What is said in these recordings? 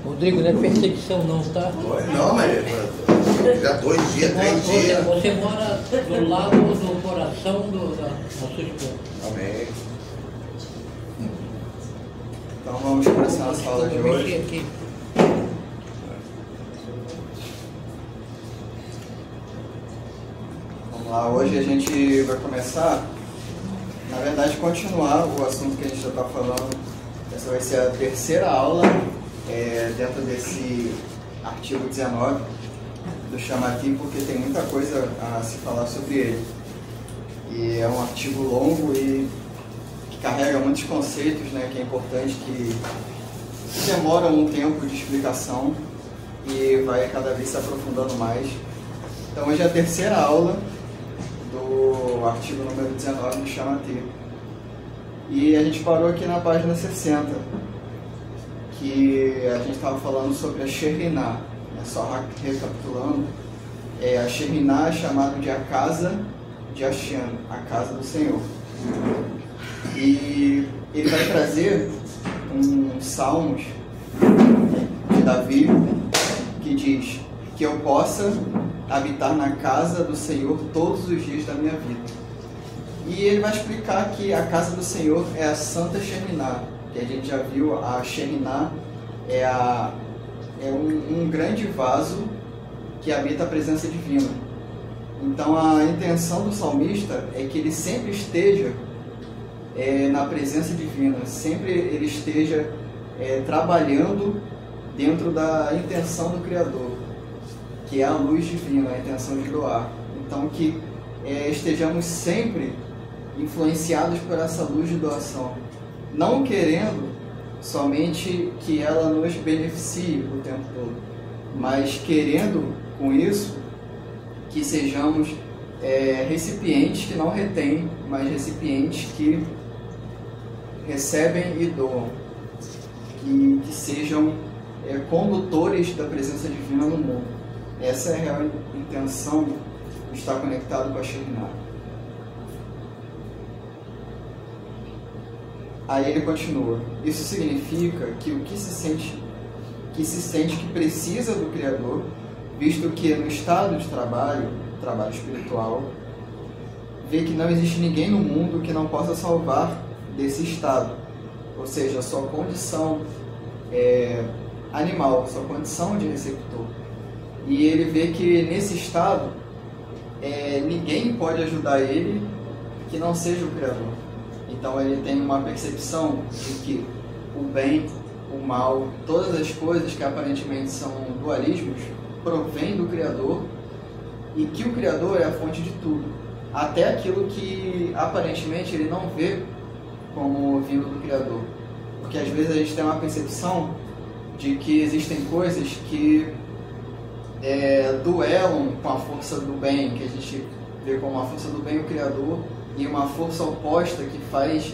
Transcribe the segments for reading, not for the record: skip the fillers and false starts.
Rodrigo, não é perseguição não, tá? Não, mas já 2 dias, 3 dias. Você mora do lado do coração da sua esposa. Amém. Então vamos começar a aula de hoje. Aqui. Vamos lá, hoje a gente vai começar, na verdade, continuar o assunto que a gente já está falando. Essa vai ser a terceira aula dentro desse artigo 19 do Chamati, porque tem muita coisa a se falar sobre ele. E é um artigo longo e que carrega muitos conceitos, né, que é importante, que demoram um tempo de explicação e vai cada vez se aprofundando mais. Então hoje é a terceira aula do artigo número 19 do Chamati. E a gente parou aqui na página 60, que a gente estava falando sobre a Shekhinah, né? Só recapitulando, a Shekhinah é chamada de a casa de Hashem, a casa do Senhor. E ele vai trazer um Salmos de Davi que diz que eu possa habitar na casa do Senhor todos os dias da minha vida. E ele vai explicar que a casa do Senhor é a Santa Shekhinah, que a gente já viu. A Shekhinah é um grande vaso que habita a presença divina. Então a intenção do salmista é que ele sempre esteja na presença divina, sempre ele esteja trabalhando dentro da intenção do Criador, que é a luz divina, a intenção de doar. Então que estejamos sempre influenciados por essa luz de doação, não querendo somente que ela nos beneficie o tempo todo, mas querendo com isso que sejamos recipientes que não retêm, mas recipientes que recebem e doam, que sejam condutores da presença divina no mundo. Essa é a real intenção de estar conectado com a Shekhinah. Aí ele continua: isso significa que o que se sente que precisa do Criador, visto que no estado de trabalho espiritual, vê que não existe ninguém no mundo que não possa salvar desse estado, ou seja, a sua condição animal, sua condição de receptor. E ele vê que nesse estado ninguém pode ajudar ele que não seja o Criador. Então ele tem uma percepção de que o bem, o mal, todas as coisas que aparentemente são dualismos, provém do Criador, e que o Criador é a fonte de tudo, até aquilo que aparentemente ele não vê como vindo do Criador. Porque às vezes a gente tem uma percepção de que existem coisas que duelam com a força do bem, que a gente vê como a força do bem o Criador, e uma força oposta que faz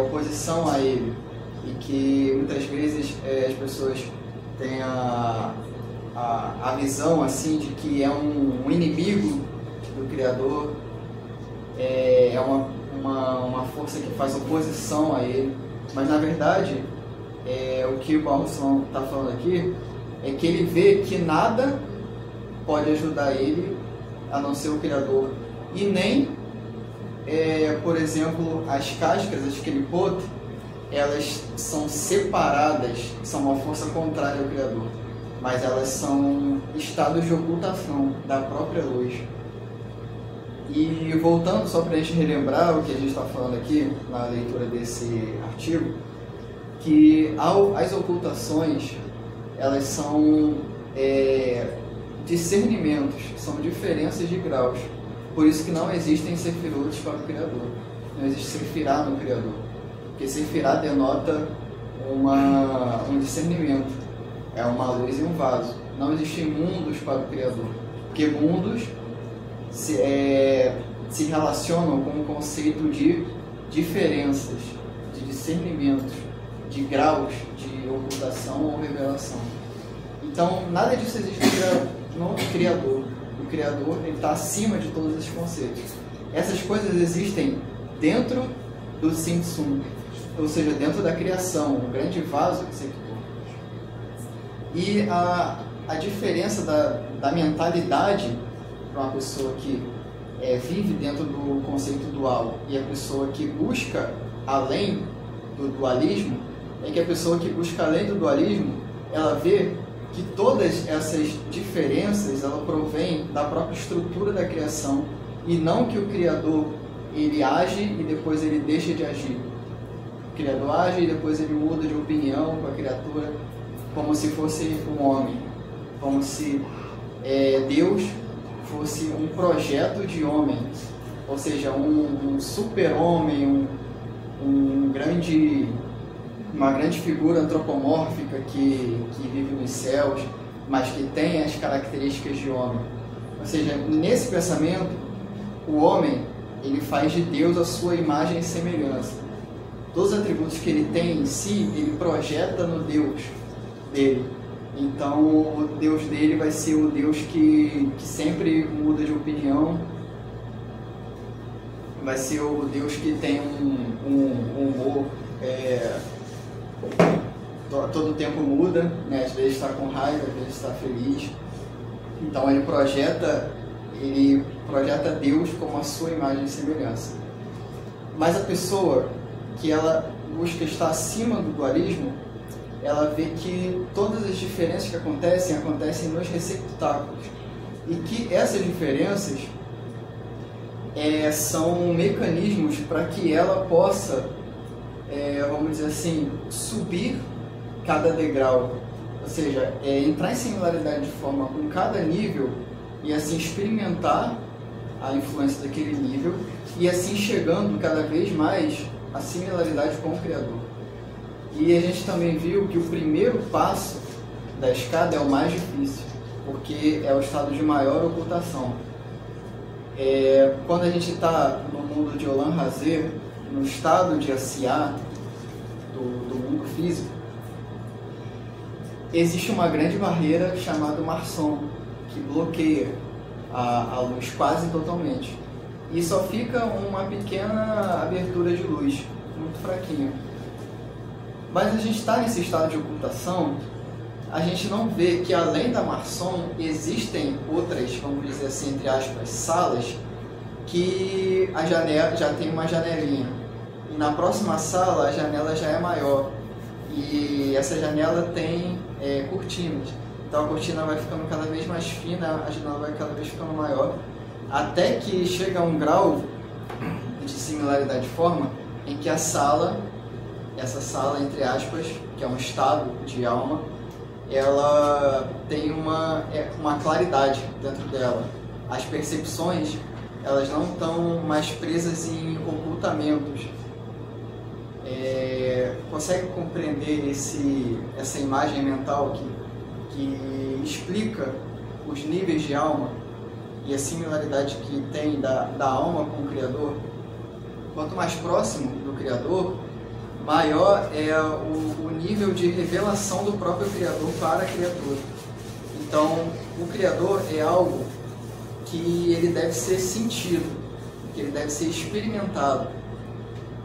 oposição a ele, e que muitas vezes as pessoas têm a visão assim de que é um inimigo do Criador, é uma força que faz oposição a ele. Mas na verdade o que o Baruch está falando aqui é que ele vê que nada pode ajudar ele a não ser o Criador, e nem por exemplo, as cascas, as klipot, elas são separadas, são uma força contrária ao Criador, mas elas são estados de ocultação da própria luz. E voltando, só para a gente relembrar o que a gente está falando aqui na leitura desse artigo, que as ocultações, elas são discernimentos, são diferenças de graus. Por isso que não existem sefirotes para o Criador. Não existe sefirá no Criador. Porque sefirá denota um discernimento. É uma luz e um vaso. Não existem mundos para o Criador. Porque mundos se relacionam com o conceito de diferenças, de discernimentos, de graus de ocultação ou revelação. Então, nada disso existe no Criador. O Criador está acima de todos esses conceitos. Essas coisas existem dentro do Tzimtzum, ou seja, dentro da criação, o grande vaso que se criou. E a diferença da mentalidade para uma pessoa que vive dentro do conceito dual e a pessoa que busca além do dualismo, é que a pessoa que busca além do dualismo, ela vê que todas essas diferenças, ela provém da própria estrutura da criação, e não que o Criador ele age e depois ele deixa de agir. O Criador age e depois ele muda de opinião com a criatura, como se fosse um homem, como se Deus fosse um projeto de homem, ou seja, um super-homem, uma grande figura antropomórfica que vive nos céus, mas que tem as características de homem. Ou seja, nesse pensamento, o homem ele faz de Deus a sua imagem e semelhança. Todos os atributos que ele tem em si, ele projeta no Deus dele. Então, o Deus dele vai ser o Deus que sempre muda de opinião, vai ser o Deus que tem um humor, todo tempo muda, né? Às vezes está com raiva, às vezes está feliz. Então, ele projeta Deus como a sua imagem e semelhança. Mas a pessoa que ela busca estar acima do dualismo, ela vê que todas as diferenças que acontecem nos receptáculos, e que essas diferenças são mecanismos para que ela possa, vamos dizer assim, subir cada degrau, ou seja, entrar em similaridade de forma com cada nível e assim experimentar a influência daquele nível e assim chegando cada vez mais à similaridade com o Criador. E a gente também viu que o primeiro passo da escada é o mais difícil, porque é o estado de maior ocultação. Quando a gente está no mundo de Olam Hazé, no estado de Asiá, do mundo físico, existe uma grande barreira chamada Marson, que bloqueia a luz quase totalmente. E só fica uma pequena abertura de luz, muito fraquinha. Mas a gente está nesse estado de ocultação, a gente não vê que além da Marson existem outras, vamos dizer assim, entre aspas, salas, que a janela já tem uma janelinha. E na próxima sala a janela já é maior. E essa janela tem cortinas. Então a cortina vai ficando cada vez mais fina, a janela vai cada vez ficando maior, até que chega a um grau de similaridade de forma em que essa sala, entre aspas, que é um estado de alma, ela tem uma claridade dentro dela. As percepções, elas não estão mais presas em ocultamentos. Consegue compreender essa imagem mental que explica os níveis de alma e a similaridade que tem da alma com o Criador? Quanto mais próximo do Criador, maior é o nível de revelação do próprio Criador para a criatura. Então, o Criador é algo que ele deve ser sentido, que ele deve ser experimentado.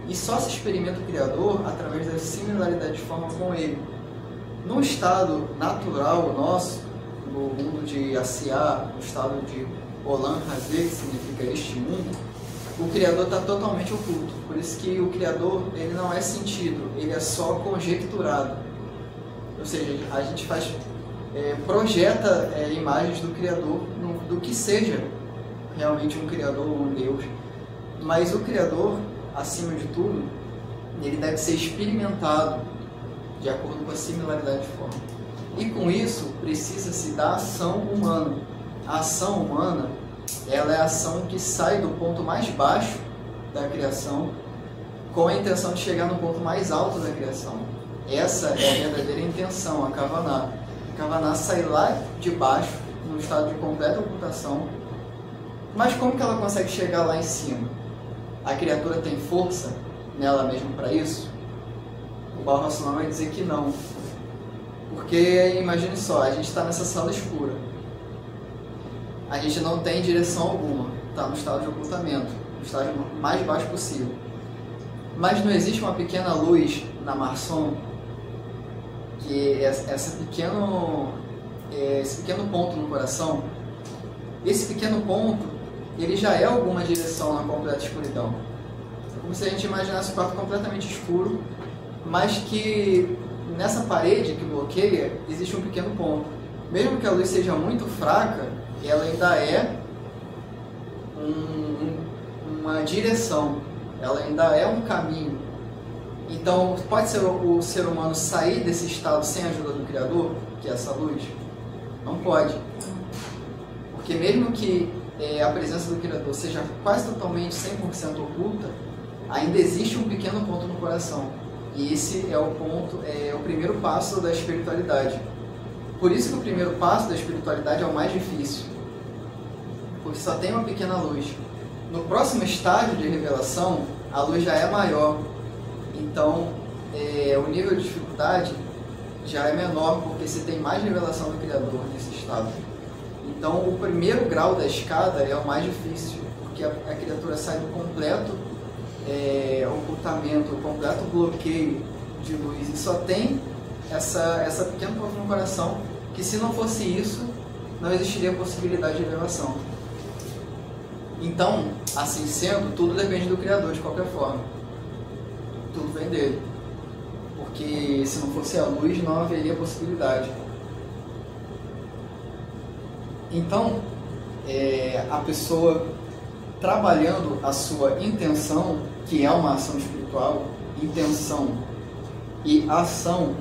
E só se experimenta o Criador através da similaridade de forma com ele. No estado natural nosso, no mundo de Asiá, no estado de Olam Hazé, que significa este mundo, o Criador está totalmente oculto. Por isso que o Criador ele não é sentido, ele é só conjecturado. Ou seja, a gente projeta imagens do Criador, do que seja realmente um Criador ou um Deus. Mas o Criador, acima de tudo, ele deve ser experimentado de acordo com a similaridade de forma. E com isso, precisa-se da ação humana. A ação humana, ela é a ação que sai do ponto mais baixo da criação com a intenção de chegar no ponto mais alto da criação. Essa é a verdadeira intenção, a Kavaná. A Kavaná sai lá de baixo, num estado de completa ocultação. Mas como que ela consegue chegar lá em cima? A criatura tem força nela mesma para isso? O Baal HaSulam vai dizer que não. Porque, imagine só, a gente está nessa sala escura. A gente não tem direção alguma. Está no estado de ocultamento, no estágio mais baixo possível. Mas não existe uma pequena luz na Marson que esse pequeno ponto no coração, esse pequeno ponto, ele já é alguma direção na completa escuridão. É como se a gente imaginasse um quarto completamente escuro, mas que nessa parede que bloqueia, existe um pequeno ponto. Mesmo que a luz seja muito fraca, ela ainda é uma direção, ela ainda é um caminho. Então, pode ser o ser humano sair desse estado sem a ajuda do Criador, que é essa luz? Não pode. Porque mesmo que a presença do Criador seja quase totalmente 100% oculta, ainda existe um pequeno ponto no coração. E esse é o primeiro passo da espiritualidade. Por isso que o primeiro passo da espiritualidade é o mais difícil. Porque só tem uma pequena luz. No próximo estágio de revelação, a luz já é maior. Então, o nível de dificuldade já é menor, porque se tem mais revelação do Criador nesse estado. Então, o primeiro grau da escada é o mais difícil, porque a criatura sai do completo ocultamento, o completo bloqueio de luz. E só tem essa pequena ponto no coração, que se não fosse isso, não existiria possibilidade de revelação. Então, assim sendo, tudo depende do Criador de qualquer forma. Tudo vem dele. Porque se não fosse a luz, não haveria possibilidade. Então, a pessoa trabalhando a sua intenção, que é uma ação espiritual, intenção e ação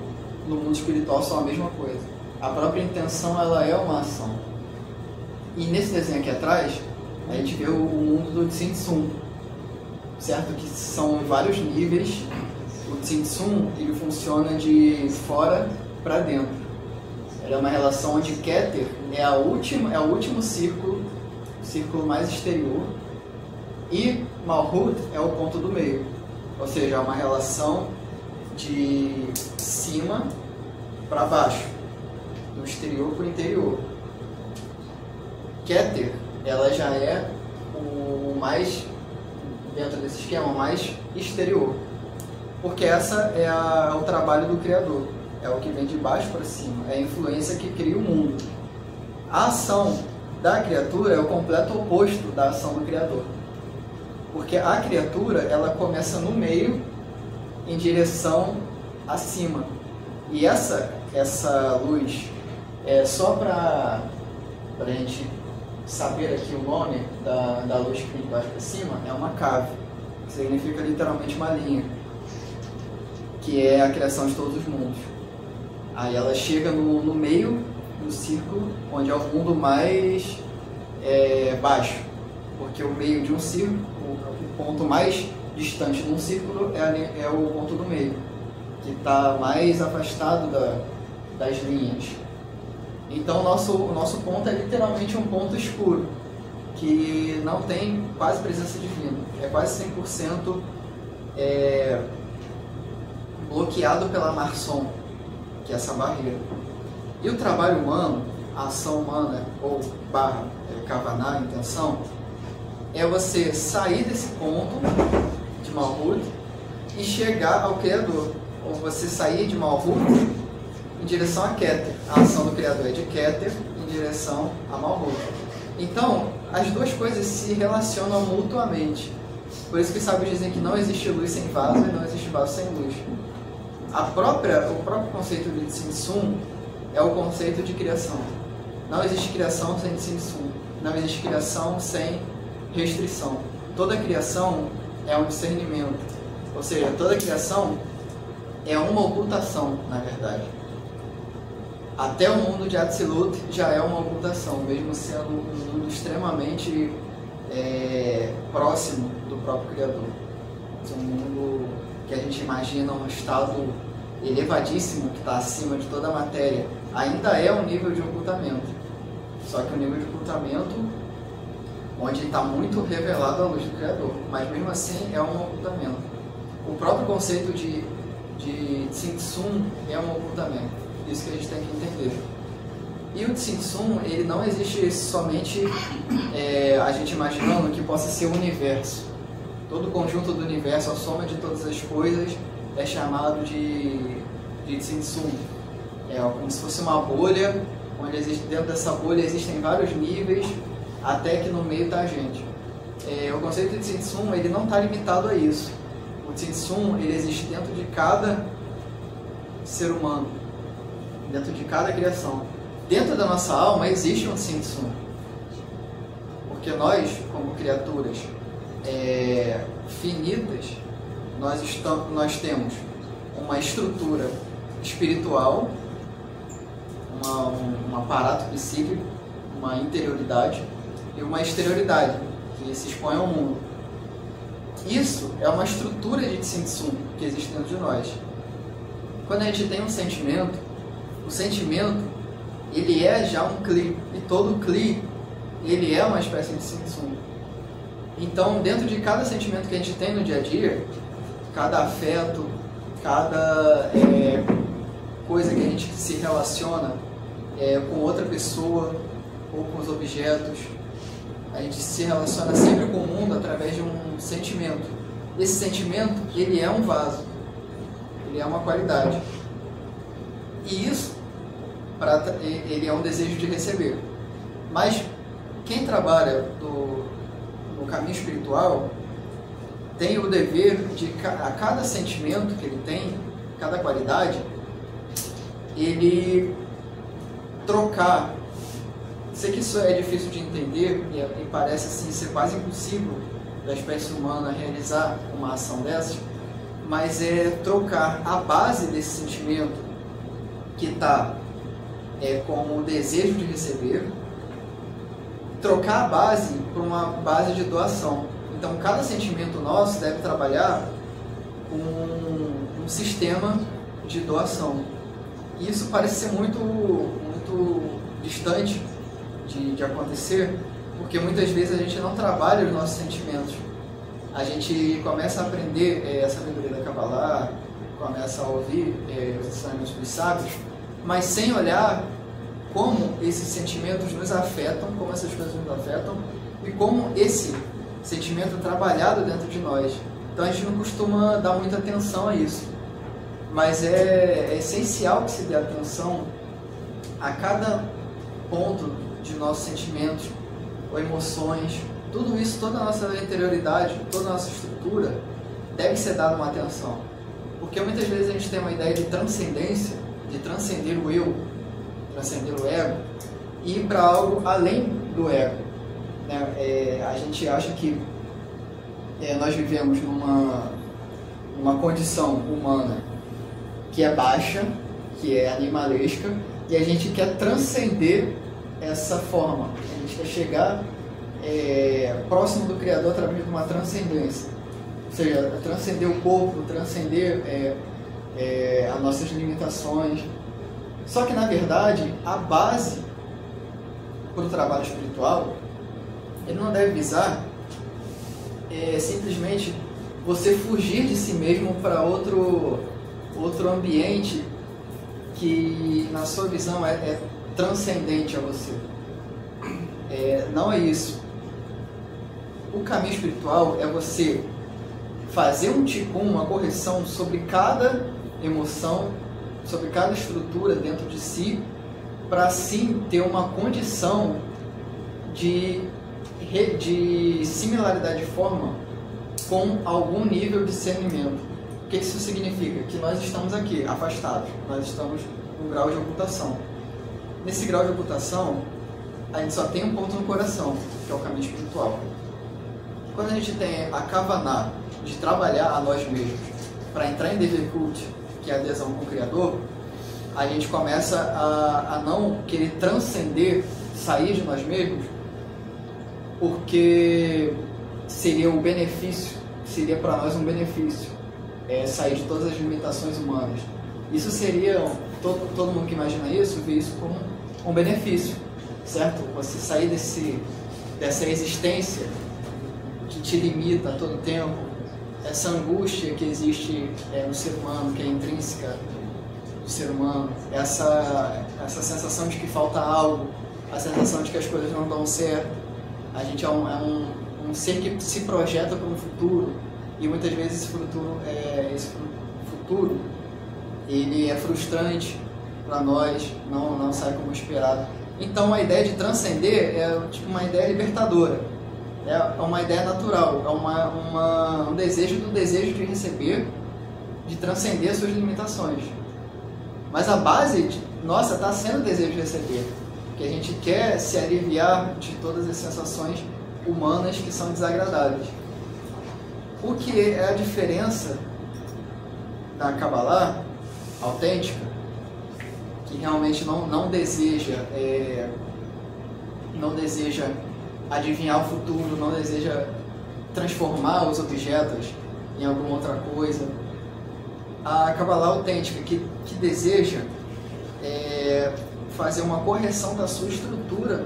no mundo espiritual são a mesma coisa. A própria intenção, ela é uma ação. E nesse desenho aqui atrás, a gente vê o mundo do Tsin Tsun, certo? Que são vários níveis. O Tsin Tsun, ele funciona de fora para dentro. Ele é uma relação onde Keter é o último círculo, o círculo mais exterior, e Malhut é o ponto do meio. Ou seja, é uma relação de cima para baixo, do exterior para o interior. Keter, ela já é o mais, dentro desse esquema, mais exterior. Porque essa é o trabalho do Criador. É o que vem de baixo para cima. É a influência que cria o mundo. A ação da criatura é o completo oposto da ação do Criador. Porque a criatura, ela começa no meio, em direção acima. E essa luz, só para a gente saber aqui o nome da luz que vem de baixo para cima, é uma cave, que significa literalmente uma linha, que é a criação de todos os mundos. Aí ela chega no meio do círculo, onde é o mundo mais baixo, porque o meio de um círculo, o ponto mais distante de um círculo é o ponto do meio, que está mais afastado das linhas. Então o nosso ponto é literalmente um ponto escuro, que não tem quase presença divina, é quase 100% bloqueado pela Marson, que é essa barreira. E o trabalho humano, a ação humana, ou Kavaná, a intenção, é você sair desse ponto de Malhut e chegar ao Criador. Ou você sair de Malhut em direção a Keter. A ação do Criador é de Keter em direção a Malhut. Então, as duas coisas se relacionam mutuamente. Por isso que os sábios dizem que não existe luz sem vaso e não existe vaso sem luz. O próprio conceito de Tsin Tsun é o conceito de criação. Não existe criação sem Tsin Tsun. Não existe criação sem restrição. Toda criação é um discernimento. Ou seja, toda criação é uma ocultação, na verdade. Até o mundo de Atzilut já é uma ocultação, mesmo sendo um mundo extremamente próximo do próprio Criador. É um mundo que a gente imagina um estado elevadíssimo, que está acima de toda a matéria, ainda é um nível de ocultamento. Só que um nível de ocultamento onde está muito revelado a luz do Criador, mas mesmo assim é um ocultamento. O próprio conceito de Tsin Tsun é um ocultamento, isso que a gente tem que entender. E o Tsin Tsun, ele não existe somente a gente imaginando que possa ser o universo. Todo o conjunto do universo, a soma de todas as coisas, é chamado de Tsin Tsun. É como se fosse uma bolha, onde dentro dessa bolha existem vários níveis, até que no meio está a gente. O conceito de Tsin ele não está limitado a isso. O Tsin ele existe dentro de cada ser humano, dentro de cada criação. Dentro da nossa alma existe um Tsin, porque nós, como criaturas finitas, nós temos uma estrutura espiritual, um aparato psíquico, uma interioridade e uma exterioridade que se expõe ao mundo. Isso é uma estrutura de Tsin que existe dentro de nós. Quando a gente tem um sentimento, o sentimento ele é já um Kli, e todo Kli ele é uma espécie de Tsin. Então, dentro de cada sentimento que a gente tem no dia a dia, cada afeto, cada coisa que a gente se relaciona com outra pessoa ou com os objetos, a gente se relaciona sempre com o mundo através de um sentimento. Esse sentimento, ele é um vaso, ele é uma qualidade. E isso, ele é um desejo de receber. Mas quem trabalha no caminho espiritual tem o dever de, a cada sentimento que ele tem, cada qualidade, ele trocar. Sei que isso é difícil de entender e parece assim ser quase impossível da espécie humana realizar uma ação dessas, mas é trocar a base desse sentimento que está como o desejo de receber, trocar a base por uma base de doação. Então, cada sentimento nosso deve trabalhar com um sistema de doação. E isso parece ser muito distante de acontecer, porque muitas vezes a gente não trabalha os nossos sentimentos. A gente começa a aprender a sabedoria da Kabbalah, começa a ouvir os ensinamentos dos sábios, mas sem olhar como esses sentimentos nos afetam, como essas coisas nos afetam, e como esse sentimento é trabalhado dentro de nós. Então a gente não costuma dar muita atenção a isso, mas é essencial que se dê atenção a cada ponto de nossos sentimentos ou emoções. Tudo isso, toda a nossa interioridade, toda a nossa estrutura deve ser dada uma atenção, porque muitas vezes a gente tem uma ideia de transcendência, de transcender o eu, transcender o ego e ir para algo além do ego, né? A gente acha que nós vivemos numa condição humana que é baixa, que é animalesca, e a gente quer transcender essa forma, a gente quer chegar próximo do Criador através de uma transcendência, ou seja, transcender o corpo, transcender as nossas limitações. Só que, na verdade, a base para o trabalho espiritual, ele não deve visar simplesmente você fugir de si mesmo para outro ambiente que, na sua visão, é transcendente a você. Não é isso. O caminho espiritual é você fazer um tikkun, uma correção sobre cada emoção, sobre cada estrutura dentro de si, para assim ter uma condição de similaridade de forma com algum nível de discernimento. O que isso significa? Que nós estamos aqui, afastados, nós estamos num grau de ocultação. Nesse grau de ocultação, a gente só tem um ponto no coração, que é o caminho espiritual. Quando a gente tem a kavaná de trabalhar a nós mesmos para entrar em Devekult, que é a adesão com o Criador, a gente começa a não querer transcender, sair de nós mesmos, porque seria o benefício, seria para nós um benefício, sair de todas as limitações humanas. Isso seria, todo mundo que imagina isso, vê isso como um benefício, certo? Você sair dessa existência que te limita a todo tempo, essa angústia que existe no ser humano, que é intrínseca do ser humano, essa sensação de que falta algo, a sensação de que as coisas não dão certo. A gente é um ser que se projeta para um futuro, e muitas vezes esse futuro ele é frustrante, para nós, não sai como esperado. Então a ideia de transcender é tipo uma ideia libertadora, é uma ideia natural, é um desejo de receber, de transcender as suas limitações. Mas a base nossa está sendo o desejo de receber, que a gente quer se aliviar de todas as sensações humanas que são desagradáveis. O que é a diferença da Kabbalah autêntica, que realmente não deseja adivinhar o futuro, não deseja transformar os objetos em alguma outra coisa. A Kabbalah autêntica, que deseja fazer uma correção da sua estrutura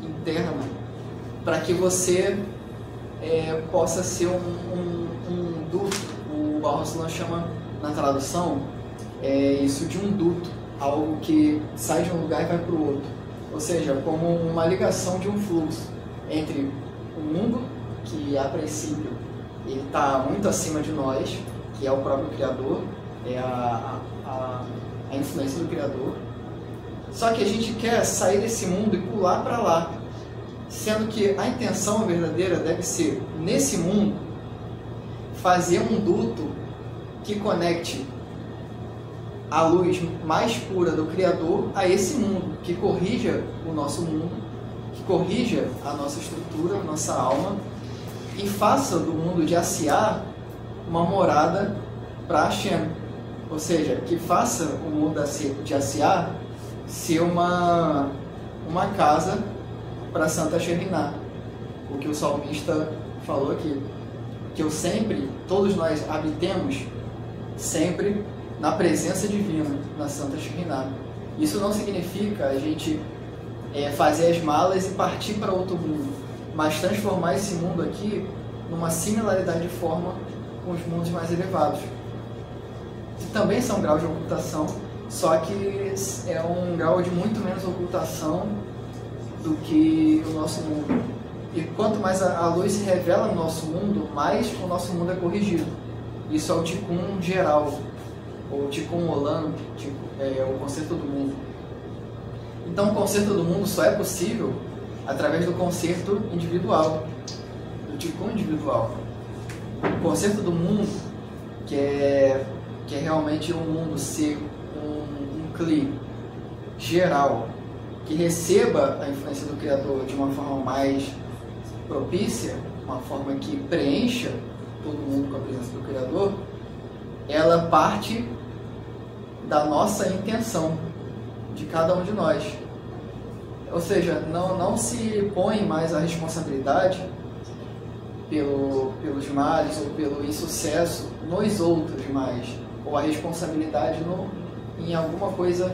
interna, para que você possa ser um duto. O Baruch Haslam chama na tradução isso de um duto, algo que sai de um lugar e vai para o outro, ou seja, como uma ligação de um fluxo entre o mundo, que a princípio ele está muito acima de nós, que é o próprio Criador, é a influência do Criador, só que a gente quer sair desse mundo e pular para lá, sendo que a intenção verdadeira deve ser, nesse mundo, fazer um duto que conecte a luz mais pura do Criador a esse mundo, que corrija o nosso mundo, que corrija a nossa estrutura, a nossa alma, e faça do mundo de Asiá uma morada para Hashem. Ou seja, que faça o mundo de Asiá ser uma casa para Santa Shekhinah. O que o salmista falou aqui, que todos nós habitemos sempre na presença divina, na Santa Shekhinah. Isso não significa a gente fazer as malas e partir para outro mundo, mas transformar esse mundo aqui numa similaridade de forma com os mundos mais elevados, que também são graus de ocultação, só que é um grau de muito menos ocultação do que o nosso mundo. E quanto mais a luz se revela no nosso mundo, mais o nosso mundo é corrigido. Isso é o Tikkun geral, ou Tikkun Olam, o conserto do mundo. Então o conserto do mundo só é possível através do conserto individual, do Tikkun individual. O conserto do mundo, que é realmente um mundo ser um Kli geral, que receba a influência do Criador de uma forma mais propícia, uma forma que preencha todo mundo com a presença do Criador, ela parte da nossa intenção, de cada um de nós. Ou seja, não se põe mais a responsabilidade pelos males ou pelo insucesso nos outros mais, ou a responsabilidade em alguma coisa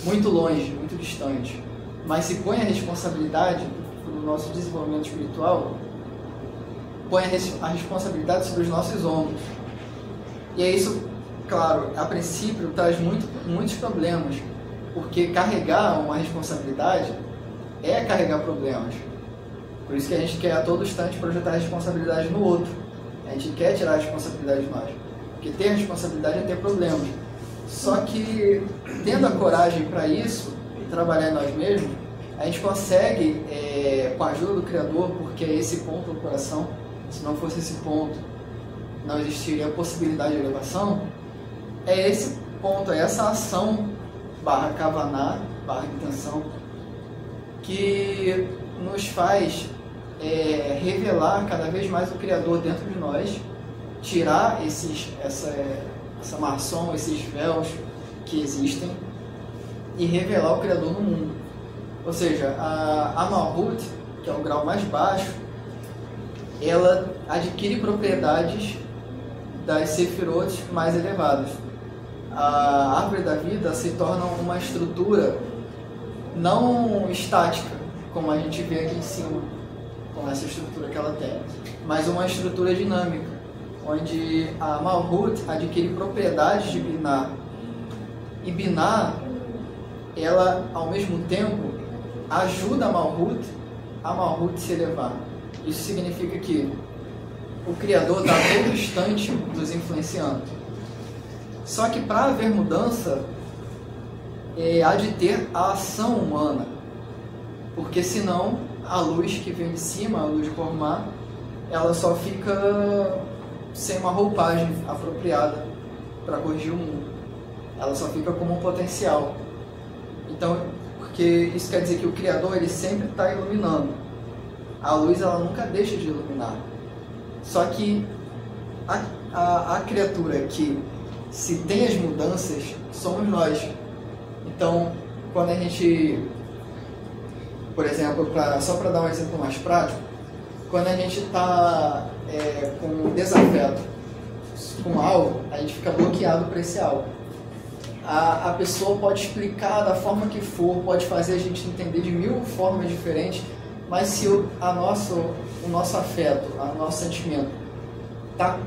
muito longe, muito distante, mas se põe a responsabilidade pelo nosso desenvolvimento espiritual, põe a responsabilidade sobre os nossos ombros. E é isso, claro, a princípio traz muitos problemas, porque carregar uma responsabilidade é carregar problemas. Por isso que a gente quer a todo instante projetar a responsabilidade no outro. A gente quer tirar a responsabilidade de nós, porque ter responsabilidade é ter problemas. Só que, tendo a coragem para isso, e trabalhar em nós mesmos, a gente consegue, com a ajuda do Criador, porque é esse ponto do coração. Se não fosse esse ponto, não existiria a possibilidade de elevação. É esse ponto, é essa ação / kavaná, / intenção, que nos faz revelar cada vez mais o Criador dentro de nós, tirar essa maçom, esses véus que existem, e revelar o Criador no mundo. Ou seja, a Malhut, que é o grau mais baixo, ela adquire propriedades das Sefirot mais elevadas. A árvore da vida se torna uma estrutura não estática, como a gente vê aqui em cima, com essa estrutura que ela tem, mas uma estrutura dinâmica, onde a Malhut adquire propriedades de Binah. E Binah, ela, ao mesmo tempo, ajuda a Malhut se elevar. Isso significa que o Criador está a todo instante nos influenciando. Só que para haver mudança, há de ter a ação humana, porque senão a luz que vem de cima, a luz de Cormá, ela só fica sem uma roupagem apropriada para corrigir o mundo. Ela só fica como um potencial. Então, porque isso quer dizer que o Criador ele sempre está iluminando. A luz ela nunca deixa de iluminar. Só que a criatura que se tem as mudanças somos nós. Então, quando a gente, por exemplo, só para dar um exemplo mais prático, quando a gente está com desafeto com algo, a gente fica bloqueado para esse algo. A pessoa pode explicar da forma que for, pode fazer a gente entender de 1000 formas diferentes, mas se o nosso afeto, o nosso sentimento está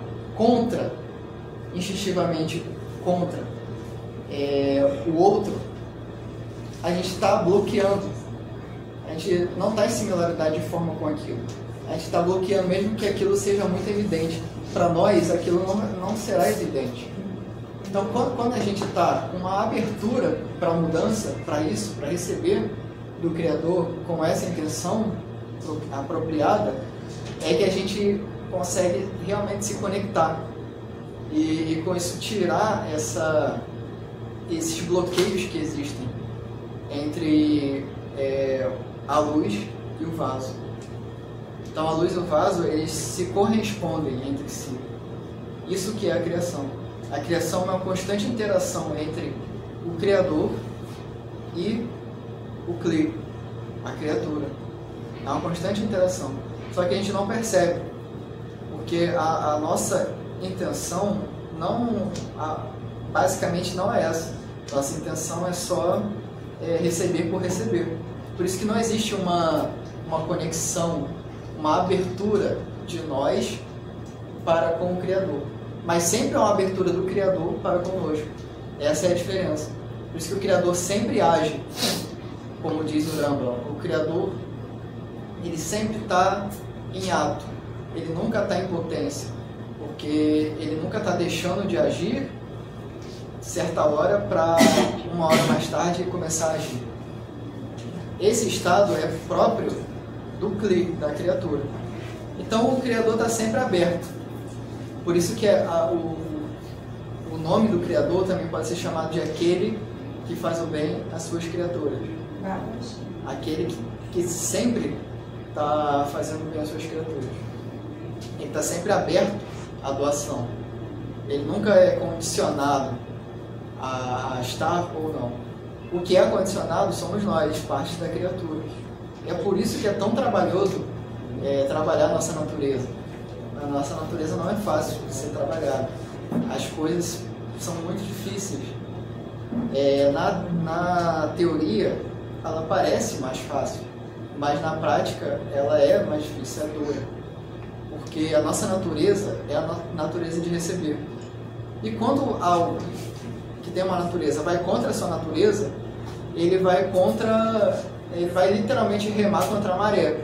instintivamente contra o outro, a gente está bloqueando. A gente não está em similaridade de forma com aquilo. A gente está bloqueando mesmo que aquilo seja muito evidente. Para nós, aquilo não será evidente. Então, quando a gente está com uma abertura para a mudança, para isso, para receber do Criador com essa intenção apropriada, é que a gente consegue realmente se conectar. E com isso tirar esses bloqueios que existem entre a luz e o vaso. Então a luz e o vaso, eles se correspondem entre si. Isso que é a criação. A criação é uma constante interação entre o Criador e o Cli, a criatura. É uma constante interação. Só que a gente não percebe, porque a nossa intenção basicamente não é essa. Nossa intenção é só receber por receber. Por isso que não existe uma conexão, uma abertura de nós para com o Criador. Mas sempre é uma abertura do Criador para conosco. Essa é a diferença. Por isso que o Criador sempre age, como diz o Rambam. O Criador, ele sempre está em ato. Ele nunca está em potência. Porque ele nunca está deixando de agir certa hora para uma hora mais tarde começar a agir. Esse estado é próprio do Kli, da criatura. Então o Criador está sempre aberto. Por isso que o nome do Criador também pode ser chamado de aquele que faz o bem às suas criaturas. Aquele que sempre está fazendo bem às suas criaturas. Ele está sempre aberto à doação. Ele nunca é condicionado a estar ou não. O que é condicionado somos nós, parte da criatura. É por isso que é tão trabalhoso trabalhar a nossa natureza. A nossa natureza não é fácil de ser trabalhada. As coisas são muito difíceis. Na teoria, ela parece mais fácil, mas na prática ela é mais difícil, é dura. Porque a nossa natureza é a natureza de receber. E quando algo que tem uma natureza vai contra a sua natureza, ele vai literalmente remar contra a maré.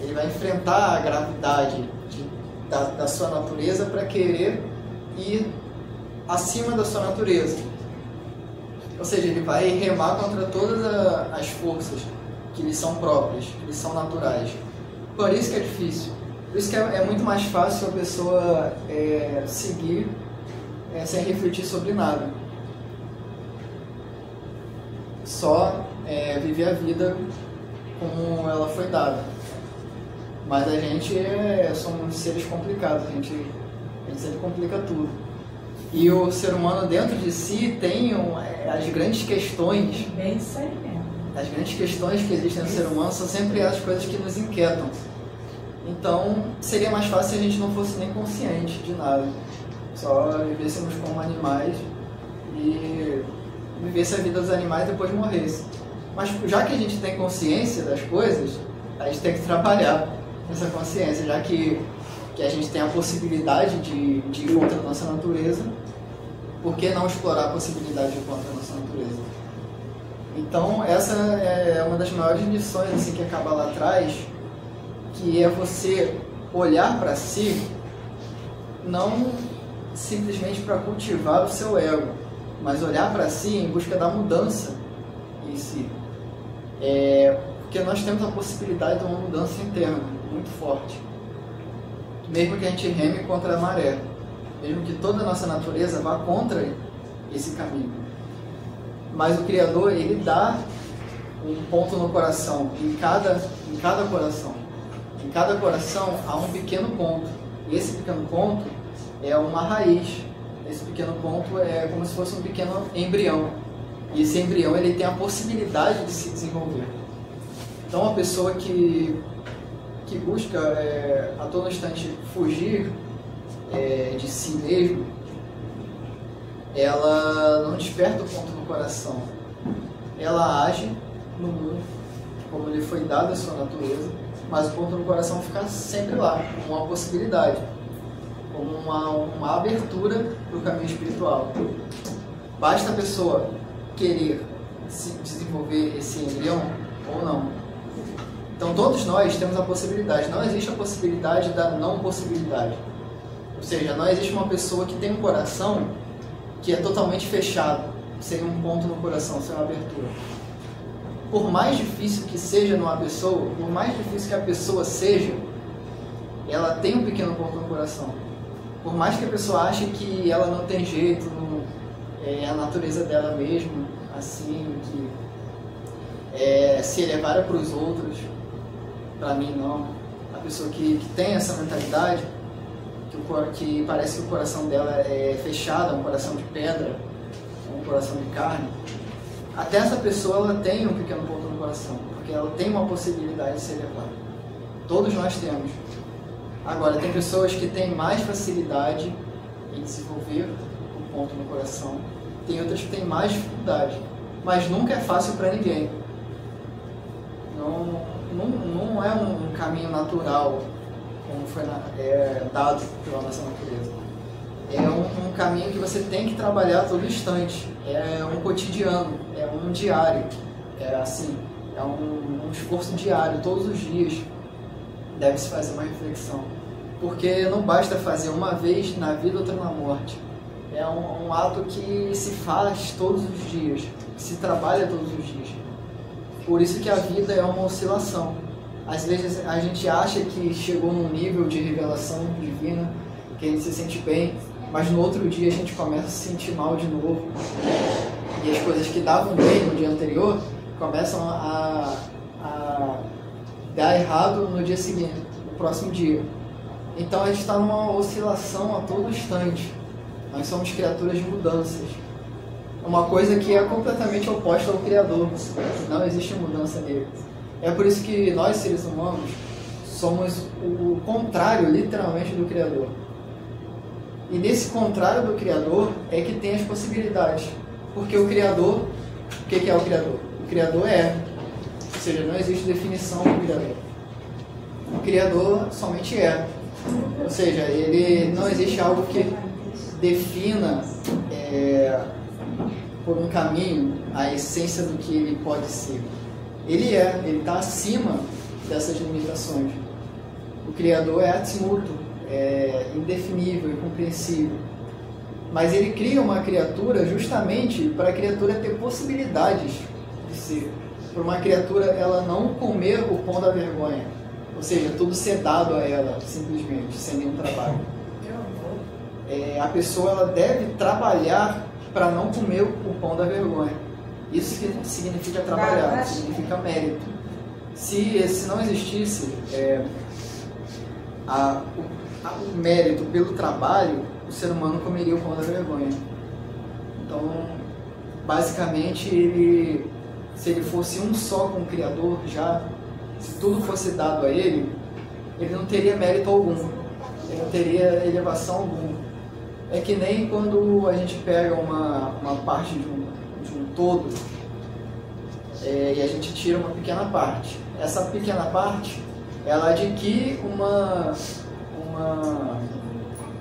Ele vai enfrentar a gravidade da sua natureza para querer ir acima da sua natureza. Ou seja, ele vai remar contra todas as forças que lhe são próprias, que lhe são naturais. Por isso que é difícil. Por isso que é muito mais fácil a pessoa seguir sem refletir sobre nada. Só viver a vida como ela foi dada. Mas a gente somos seres complicados, a gente sempre complica tudo. E o ser humano dentro de si tem as grandes questões. Bem isso aí mesmo. As grandes questões que existem no ser humano são sempre as coisas que nos inquietam. Então seria mais fácil se a gente não fosse nem consciente de nada. Só vivêssemos como animais e vivesse a vida dos animais e depois morresse. Mas já que a gente tem consciência das coisas, a gente tem que trabalhar essa consciência, já que a gente tem a possibilidade de ir contra a nossa natureza, por que não explorar a possibilidade de ir contra a nossa natureza? Então essa é uma das maiores lições assim, que acaba lá atrás, que é você olhar para si, não simplesmente para cultivar o seu ego, mas olhar para si em busca da mudança si. Porque nós temos a possibilidade de uma mudança interna muito forte. Mesmo que a gente reme contra a maré, mesmo que toda a nossa natureza vá contra esse caminho. Mas o Criador, ele dá um ponto no coração, em cada coração. Em cada coração há um pequeno ponto. E esse pequeno ponto é uma raiz. Esse pequeno ponto é como se fosse um pequeno embrião. E esse embrião, ele tem a possibilidade de se desenvolver. Então, uma pessoa que busca a todo instante fugir de si mesmo, ela não desperta o ponto no coração. Ela age no mundo como lhe foi dado a sua natureza, mas o ponto no coração fica sempre lá, como uma possibilidade, como uma abertura para o caminho espiritual. Basta a pessoa querer se desenvolver esse embrião ou não. Então todos nós temos a possibilidade, não existe a possibilidade da não possibilidade. Ou seja, não existe uma pessoa que tem um coração que é totalmente fechado, sem um ponto no coração, sem uma abertura. Por mais difícil que seja numa pessoa, por mais difícil que a pessoa seja, ela tem um pequeno ponto no coração. Por mais que a pessoa ache que ela não tem jeito, é a natureza dela mesmo, assim, que se elevara para os outros, para mim não. A pessoa que tem essa mentalidade, que parece que o coração dela é fechado, um coração de pedra, um coração de carne, até essa pessoa ela tem um pequeno ponto no coração, porque ela tem uma possibilidade de se elevar. Todos nós temos. Agora, tem pessoas que têm mais facilidade em desenvolver o ponto no coração, tem outras que têm mais dificuldade, mas nunca é fácil para ninguém. Não é um caminho natural, como foi dado pela nossa natureza. É um caminho que você tem que trabalhar todo instante. É um cotidiano, é um diário. É um esforço diário, todos os dias deve-se fazer uma reflexão. Porque não basta fazer uma vez na vida, outra na morte. É um ato que se faz todos os dias, que se trabalha todos os dias. Por isso que a vida é uma oscilação. Às vezes a gente acha que chegou num nível de revelação divina, que a gente se sente bem, mas no outro dia a gente começa a se sentir mal de novo. E as coisas que davam bem no dia anterior começam a dar errado no dia seguinte, no próximo dia. Então a gente está numa oscilação a todo instante. Nós somos criaturas de mudanças. Uma coisa que é completamente oposta ao Criador. Não existe mudança nele. É por isso que nós, seres humanos, somos o contrário, literalmente, do Criador. E nesse contrário do Criador é que tem as possibilidades. Porque o Criador, o que é o Criador? O Criador é. Ou seja, não existe definição do Criador. O Criador somente é. Ou seja, ele não existe algo que defina por um caminho a essência do que ele pode ser. Ele está acima dessas limitações. O Criador é atsmuto, é indefinível, incompreensível. Mas ele cria uma criatura justamente para a criatura ter possibilidades de ser. Para uma criatura ela não comer o pão da vergonha. Ou seja, tudo ser dado a ela, simplesmente, sem nenhum trabalho. A pessoa ela deve trabalhar para não comer o pão da vergonha. Isso que significa trabalhar, significa mérito. Se não existisse o mérito pelo trabalho, o ser humano comeria o pão da vergonha. Então, basicamente, se ele fosse um só com o Criador, se tudo fosse dado a ele não teria mérito algum, ele não teria elevação alguma. É que nem quando a gente pega uma parte de um todo e a gente tira uma pequena parte. Essa pequena parte, ela adquire uma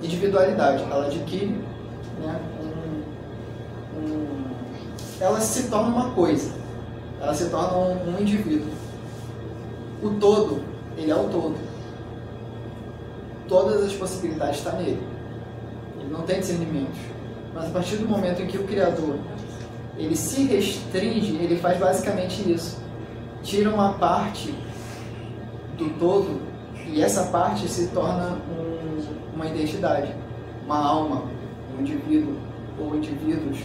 individualidade, ela adquire, né, ela se torna uma coisa, ela se torna um indivíduo. O todo, ele é o todo. Todas as possibilidades estão nele. Ele não tem discernimentos. Mas a partir do momento em que o Criador ele se restringe, ele faz basicamente isso. Tira uma parte do todo e essa parte se torna uma identidade, uma alma, um indivíduo ou indivíduos.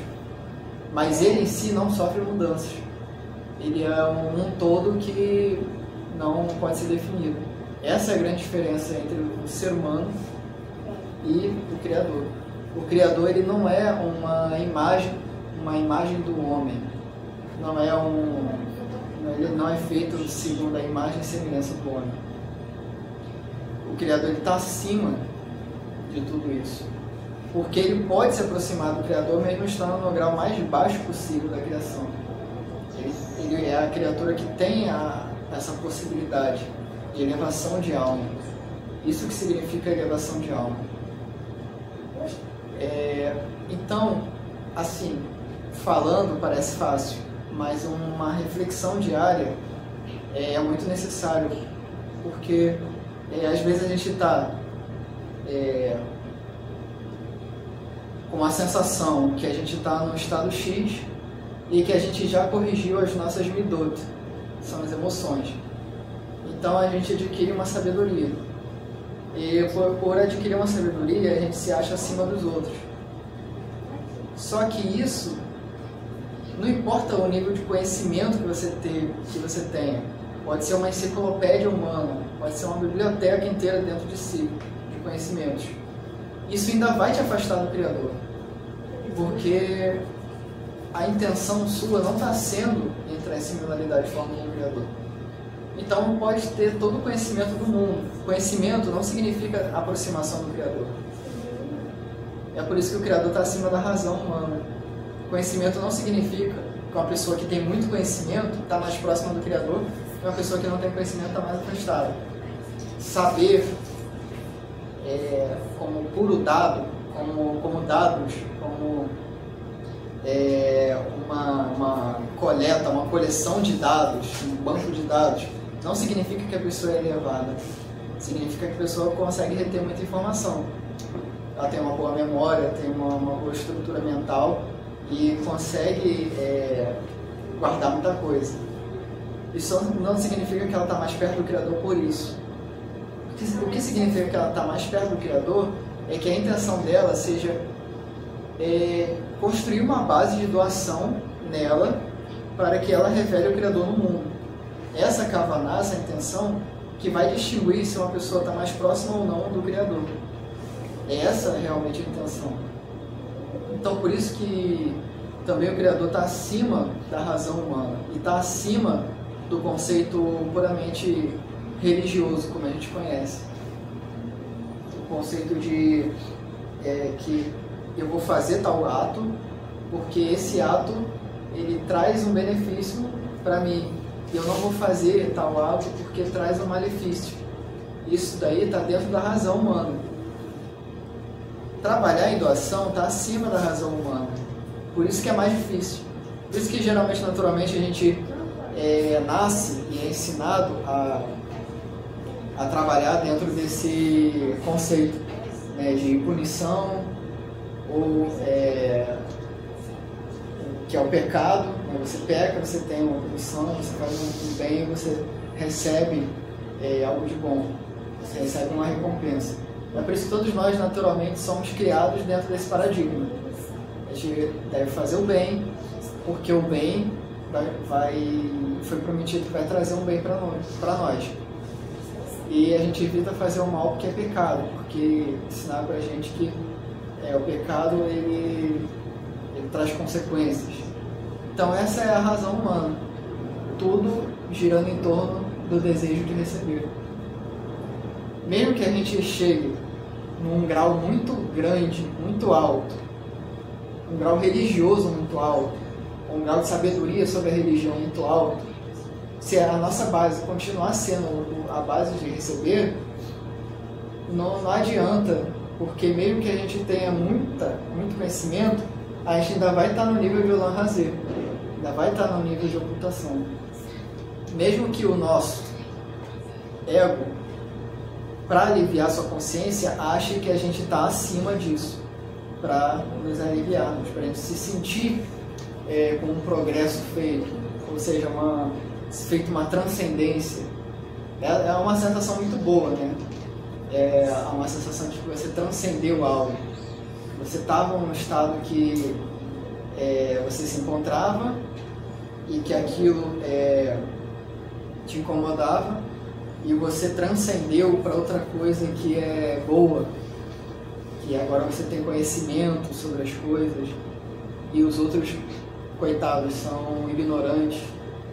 Mas ele em si não sofre mudanças. Ele é um todo que não pode ser definido. Essa é a grande diferença entre o ser humano e o Criador. O Criador, ele não é uma imagem do homem. Ele não é feito segundo a imagem e semelhança do homem. O Criador está acima de tudo isso. Porque ele pode se aproximar do Criador mesmo estando no grau mais baixo possível da criação. Ele é a criatura que tem essa possibilidade de elevação de alma. Isso que significa elevação de alma. Então, assim, falando parece fácil, mas uma reflexão diária é muito necessário, porque às vezes a gente está com a sensação que a gente está no estado X e que a gente já corrigiu as nossas midot, são as emoções. Então a gente adquire uma sabedoria. E por adquirir uma sabedoria, a gente se acha acima dos outros. Só que isso, não importa o nível de conhecimento que você tenha. Pode ser uma enciclopédia humana, pode ser uma biblioteca inteira dentro de si, de conhecimentos. Isso ainda vai te afastar do Criador. Porque a intenção sua não está sendo entrar em similaridade de forma com o Criador. Então pode ter todo o conhecimento do mundo. Conhecimento não significa aproximação do Criador. É por isso que o Criador está acima da razão humana. Conhecimento não significa que uma pessoa que tem muito conhecimento está mais próxima do Criador e uma pessoa que não tem conhecimento está mais afastada. Saber como puro dado, como dados, como uma coleta, uma coleção de dados, um banco de dados, não significa que a pessoa é elevada. Significa que a pessoa consegue reter muita informação. Ela tem uma boa memória, tem uma boa estrutura mental e consegue guardar muita coisa. Isso não significa que ela está mais perto do Criador por isso. O que significa que ela está mais perto do Criador é que a intenção dela seja construir uma base de doação nela para que ela revele o Criador no mundo. Essa kavaná, essa intenção, que vai distinguir se uma pessoa está mais próxima ou não do Criador. Essa é realmente a intenção. Então, por isso que também o Criador está acima da razão humana e está acima do conceito puramente religioso, como a gente conhece. O conceito de que eu vou fazer tal ato porque esse ato ele traz um benefício para mim. Eu não vou fazer tal ato porque traz um malefício. Isso daí está dentro da razão humana. Trabalhar em doação está acima da razão humana. Por isso que é mais difícil. Por isso que geralmente, naturalmente, a gente nasce e é ensinado a trabalhar dentro desse conceito, né, de punição, ou que é o pecado, né? Você peca, você tem uma punição, você faz um bem, você recebe algo de bom, você recebe uma recompensa. É por isso que todos nós naturalmente somos criados dentro desse paradigma. A gente deve fazer o bem, porque o bem foi prometido que vai trazer um bem para nós. E a gente evita fazer o mal porque é pecado, porque ensinar para a gente que o pecado ele traz consequências. Então essa é a razão humana, tudo girando em torno do desejo de receber. Mesmo que a gente chegue num grau muito grande, muito alto, um grau religioso muito alto, um grau de sabedoria sobre a religião muito alto, se a nossa base continuar sendo a base de receber, não adianta, porque mesmo que a gente tenha muito conhecimento, a gente ainda vai estar no nível de Olam Hazé, ainda vai estar no nível de ocultação. Mesmo que o nosso ego, para aliviar sua consciência, ache que a gente está acima disso, para nos aliviarmos, para a gente se sentir com um progresso feito, ou seja, feito uma transcendência, é uma sensação muito boa, né? É uma sensação de que você transcendeu algo. Você estava num estado que você se encontrava e que aquilo te incomodava, e você transcendeu para outra coisa que é boa, que agora você tem conhecimento sobre as coisas e os outros, coitados, são ignorantes.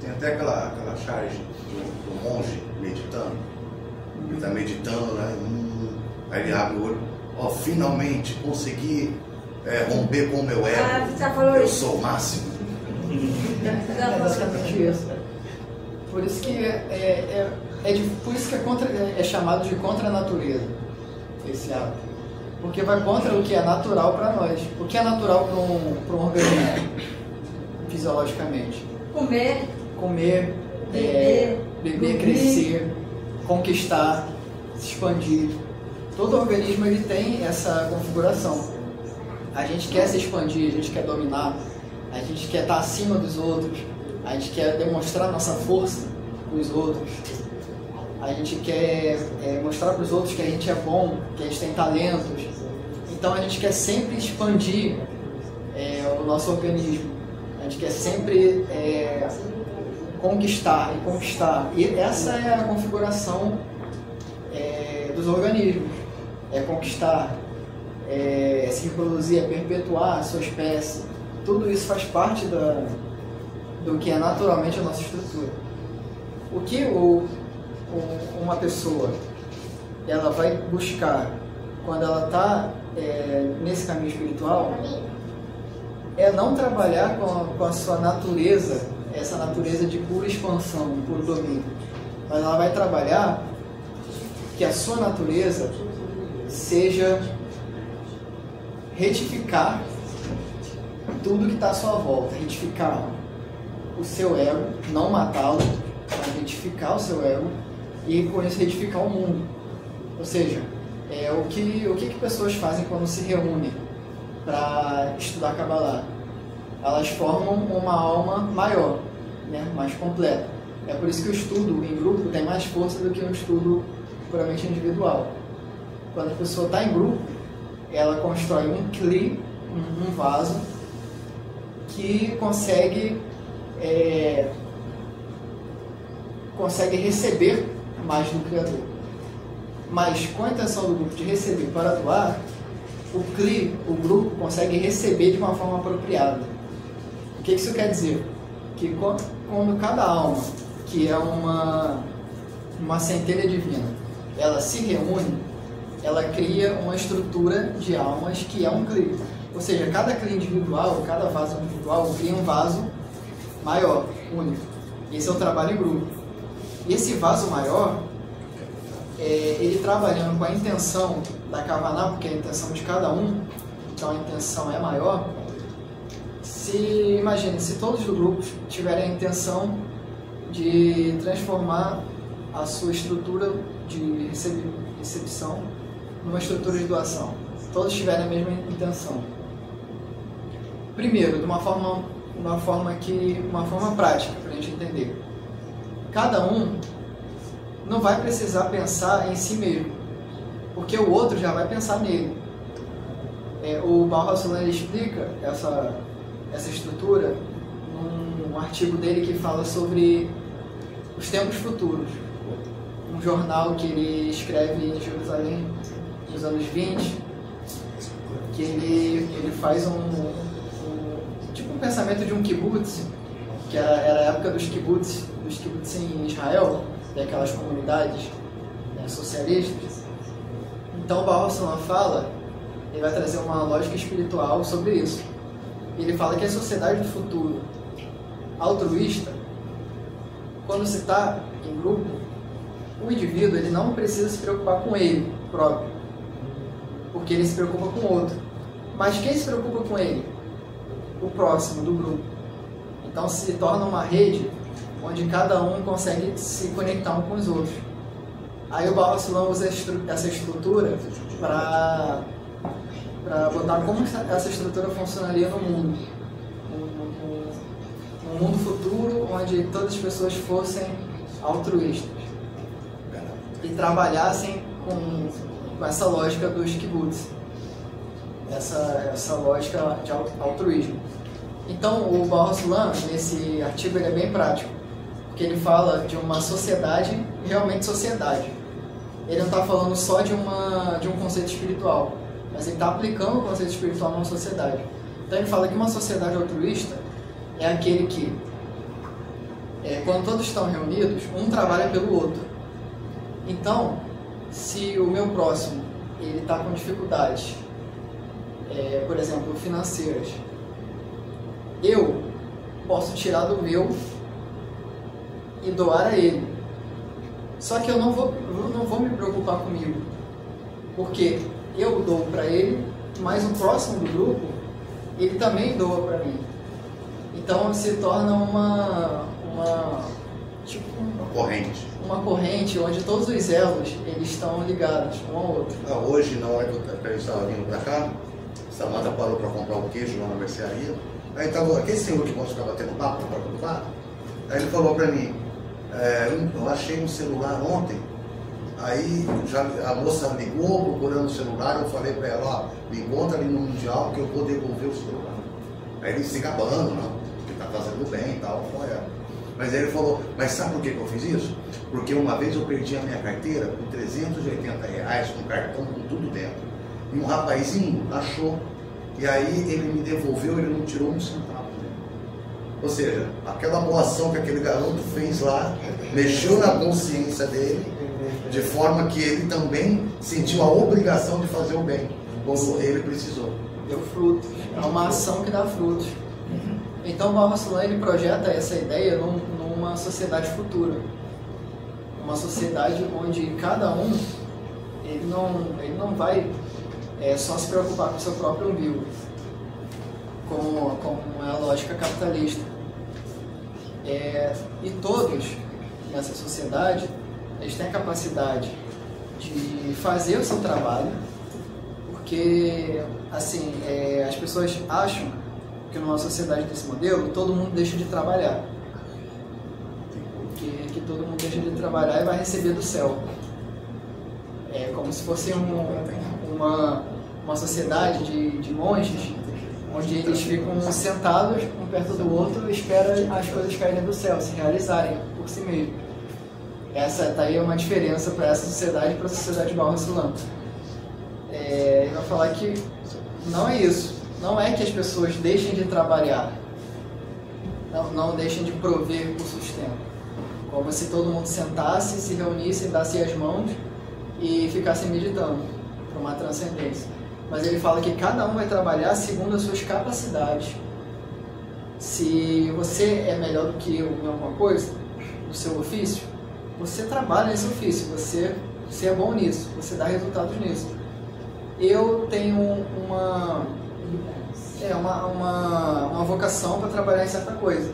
Tem até aquela charge do monge meditando. Ele está meditando, né? Aí ele abre o olho. Finalmente consegui romper com o meu ego. Já falou eu isso. sou o máximo. É basicamente isso. Por isso que por isso que é chamado de contra a natureza, esse ato. Porque vai contra o que é natural para nós. O que é natural para um organismo, fisiologicamente? Comer, beber, crescer, conquistar, se expandir. Todo organismo ele tem essa configuração. A gente quer se expandir, a gente quer dominar, a gente quer estar acima dos outros, a gente quer demonstrar nossa força para os outros, a gente quer mostrar para os outros que a gente é bom, que a gente tem talentos. Então a gente quer sempre expandir o nosso organismo, a gente quer sempre conquistar. E essa é a configuração dos organismos. É conquistar, se reproduzir, perpetuar a sua espécie. Tudo isso faz parte do que é naturalmente a nossa estrutura. O que uma pessoa ela vai buscar quando ela está nesse caminho espiritual é não trabalhar com a sua natureza, essa natureza de pura expansão, de puro domínio, mas ela vai trabalhar que a sua natureza seja retificar tudo que está à sua volta, retificar o seu ego, não matá-lo, mas retificar o seu ego e com isso retificar o mundo. Ou seja, o que pessoas fazem quando se reúnem para estudar Kabbalah? Elas formam uma alma maior, né, mais completa. É por isso que o estudo em grupo tem mais força do que um estudo puramente individual. Quando a pessoa está em grupo, ela constrói um kli, um vaso, que consegue receber mais do Criador. Mas com a intenção do grupo de receber para doar, o kli, o grupo, consegue receber de uma forma apropriada. O que isso quer dizer? Que quando cada alma, que é uma centelha divina, ela se reúne, ela cria uma estrutura de almas que é um kli. Ou seja, cada kli individual, cada vaso individual cria um vaso maior, único. Esse é o trabalho em grupo. E esse vaso maior, ele trabalhando com a intenção da Kavaná, porque a intenção de cada um, então a intenção é maior. Imagine, se todos os grupos tiverem a intenção de transformar a sua estrutura de recepção numa estrutura de doação. Todos tiverem a mesma intenção. Primeiro, de uma forma prática, para a gente entender. Cada um não vai precisar pensar em si mesmo, porque o outro já vai pensar nele. O Baal HaSulam explica essa estrutura num artigo dele que fala sobre os tempos futuros. Um jornal que ele escreve em Jerusalém nos anos 20, que ele faz tipo um pensamento de um kibbutz, que era a época dos kibbutz em Israel, daquelas comunidades socialistas. Então o Baal HaSulam fala, ele vai trazer uma lógica espiritual sobre isso. Ele fala que a sociedade do futuro altruísta, quando se está em grupo, o indivíduo ele não precisa se preocupar com ele próprio, porque ele se preocupa com o outro. Mas quem se preocupa com ele? O próximo do grupo. Então se torna uma rede onde cada um consegue se conectar um com os outros. Aí o Baal HaSulam usa essa estrutura para botar como essa estrutura funcionaria no mundo. mundo futuro onde todas as pessoas fossem altruístas e trabalhassem com essa lógica dos kibbutz, essa lógica de altruísmo. Então, o Baruch HaSulam, nesse artigo, ele é bem prático, porque ele fala de uma sociedade, realmente sociedade. Ele não está falando só de um conceito espiritual, mas ele está aplicando o conceito espiritual numa sociedade. Então, ele fala que uma sociedade altruísta é aquele que, quando todos estão reunidos, um trabalha pelo outro. Então, se o meu próximo ele está com dificuldades, por exemplo, financeiras, eu posso tirar do meu e doar a ele. Só que eu não vou me preocupar comigo, porque eu dou para ele, mas o próximo do grupo, ele também doa para mim. Então se torna uma corrente onde todos os elos eles estão ligados um ao outro. Hoje, na hora que eu estava vindo para cá, Samanta parou para comprar um queijo lá na mercearia. Aí estava aquele senhor que gosta de ficar batendo papo para todo lado. Aí ele falou para mim, eu achei um celular ontem. Aí a moça ligou procurando o celular, eu falei para ela, me encontra ali no Mundial que eu vou devolver o celular. Aí ele se gabando, não, que está fazendo bem e tal, Mas aí ele falou, mas sabe por que eu fiz isso? Porque uma vez eu perdi a minha carteira por R$380, com cartão com tudo dentro. E um rapazinho achou, e aí ele me devolveu, ele não tirou um centavo. Ou seja, aquela boa ação que aquele garoto fez lá, mexeu na consciência dele, de forma que ele também sentiu a obrigação de fazer o bem, quando ele precisou. Deu frutos, é uma ação que dá frutos. Então o Baruch HaSulam ele projeta essa ideia numa sociedade futura, uma sociedade onde cada um ele não vai só se preocupar com o seu próprio umbigo, como é a lógica capitalista. E todos nessa sociedade eles têm a capacidade de fazer o seu trabalho, porque assim as pessoas acham que numa sociedade desse modelo todo mundo deixa de trabalhar, que todo mundo deixa de trabalhar e vai receber do céu. É como se fosse uma sociedade de monges, onde eles ficam sentados um perto do outro e esperam as coisas caírem do céu, se realizarem por si mesmo. Essa tá aí uma diferença para essa sociedade e para a sociedade de Baruch HaSulam. Ele vai falar que não é isso. Não é que as pessoas deixem de trabalhar, não deixem de prover o sustento. Como se todo mundo sentasse, se reunisse, dasse as mãos e ficasse meditando para uma transcendência. Mas ele fala que cada um vai trabalhar segundo as suas capacidades. Se você é melhor do que eu em alguma coisa, no seu ofício, você trabalha nesse ofício, você é bom nisso, você dá resultados nisso. Eu tenho uma vocação para trabalhar em certa coisa.